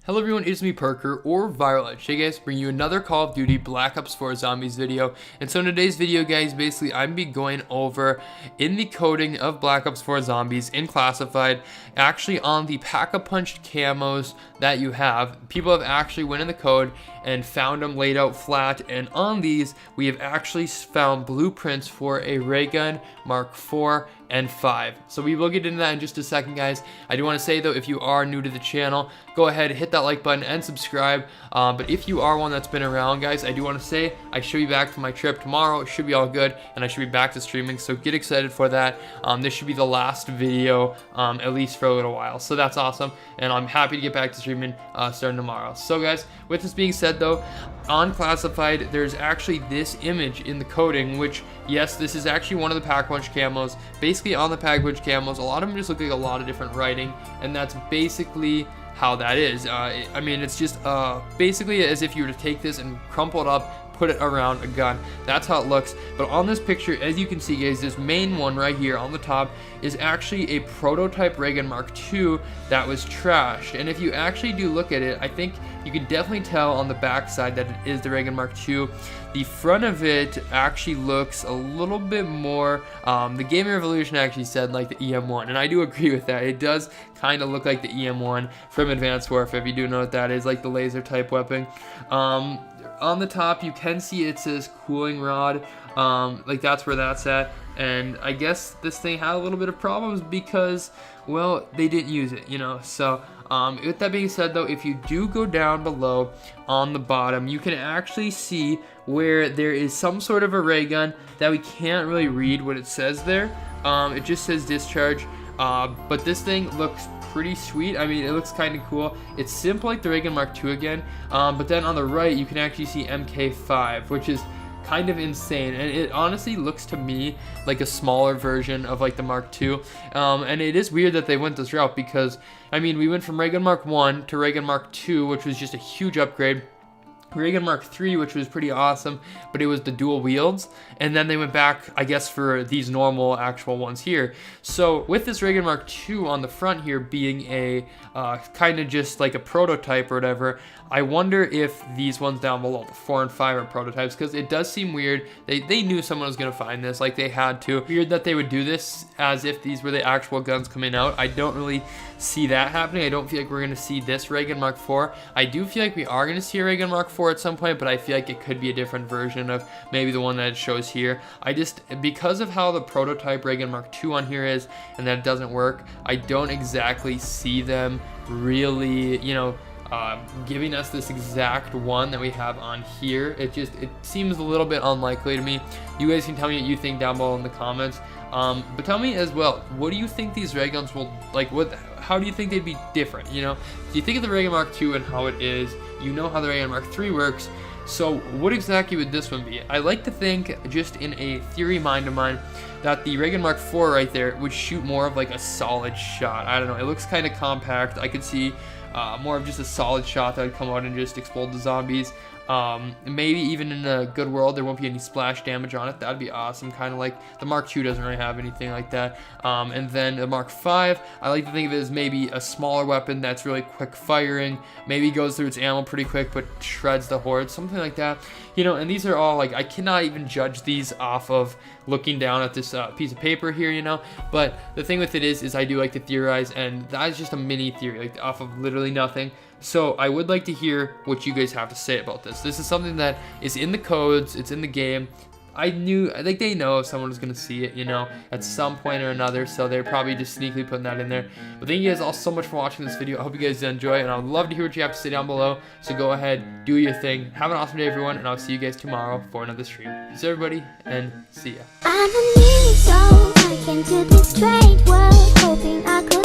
Hello everyone, it's me Parker, or Viral Edge. Hey guys, bring you another Call of Duty Black Ops 4 Zombies video. And so in today's video, guys, basically I'm be going over in the coding of Black Ops 4 Zombies in Classified, actually on the Pack-a-Punch camos that you have. People have actually went in the code and found them laid out flat, and on these we have actually found blueprints for a ray gun Mark 4 and 5. So we will get into that in just a second, guys. I do want to say though, if you are new to the channel, go ahead, hit that like button and subscribe. But if you are one that's been around, guys, I do want to say I should be back from my trip tomorrow. It should be all good, and I should be back to streaming, so get excited for that. This should be the last video, at least for a little while, so that's awesome, and I'm happy to get back to streaming starting tomorrow. So guys, with this being said though, on Classified there's actually this image in the coding, which yes, this is actually one of the Pack-a-Punch camos. Basically on the Pack-a-Punch camos, a lot of them just look like a lot of different writing, and that's basically how that is. I mean, it's just basically as if you were to take this and crumple it up, put it around a gun. That's how it looks. But on this picture, as you can see, guys, this main one right here on the top is actually a prototype ray gun Mark II that was trashed. And if you actually do look at it, I think you can definitely tell on the back side that it is the ray gun Mark II. The front of it actually looks a little bit more, the Gaming Revolution actually said like the EM1, and I do agree with that. It does kind of look like the EM1 from Advanced Warfare, if you do know what that is, like the laser type weapon. On the top you can see it says cooling rod, like that's where that's at, and I guess this thing had a little bit of problems because, well, they didn't use it, you know. So with that being said though, if you do go down below on the bottom, you can actually see where there is some sort of a ray gun that we can't really read what it says there. It just says discharge, but this thing looks pretty sweet. I mean, it looks kind of cool. It's simple like the ray gun Mark II again, but then on the right you can actually see MK5, which is kind of insane, and it honestly looks to me like a smaller version of like the Mark II. And it is weird that they went this route because, I mean, we went from ray gun Mark I to ray gun Mark II, which was just a huge upgrade. Ray gun Mark III, which was pretty awesome, but it was the dual wields, and then they went back, I guess, for these normal actual ones here. So with this ray gun Mark II on the front here being a kind of just like a prototype or whatever, I wonder if these ones down below, the 4 and 5, are prototypes, because it does seem weird. They knew someone was going to find this, like they had to. Weird that they would do this as if these were the actual guns coming out. I don't really see that happening. I don't feel like we're going to see this ray gun Mark IV. I do feel like we are going to see a ray gun Mark IV at some point, but I feel like it could be a different version of maybe the one that it shows here. I just, because of how the prototype ray gun Mark II on here is, and that it doesn't work, I don't exactly see them really, you know, giving us this exact one that we have on here. It seems a little bit unlikely to me. You guys can tell me what you think down below in the comments. But tell me as well, what do you think these ray guns will, like, how do you think they'd be different, you know? Do you think of the ray gun Mark II and how it is? You know how the ray gun Mark III works. So what exactly would this one be? I like to think, just in a theory mind of mine, that the ray gun Mark IV right there would shoot more of like a solid shot. I don't know, it looks kind of compact. I could see more of just a solid shot that would come out and just explode the zombies. Maybe even in a good world there won't be any splash damage on it. That'd be awesome, kind of like the Mark II doesn't really have anything like that. And then the Mark V, I like to think of it as maybe a smaller weapon that's really quick firing, maybe goes through its ammo pretty quick but shreds the horde, something like that, you know. And these are all, like, I cannot even judge these off of looking down at this piece of paper here, you know. But the thing with it is I do like to theorize, and that is just a mini theory, like off of literally nothing. So I would like to hear what you guys have to say about this. This is something that is in the codes, it's in the game. I think they know if someone was going to see it, you know, at some point or another, so they're probably just sneakily putting that in there. But thank you guys all so much for watching this video. I hope you guys enjoy it, and I would love to hear what you have to say down below. So go ahead, do your thing. Have an awesome day, everyone, and I'll see you guys tomorrow for another stream. Peace, everybody, and see ya. I'm a need, so I came to this strange world, hoping I could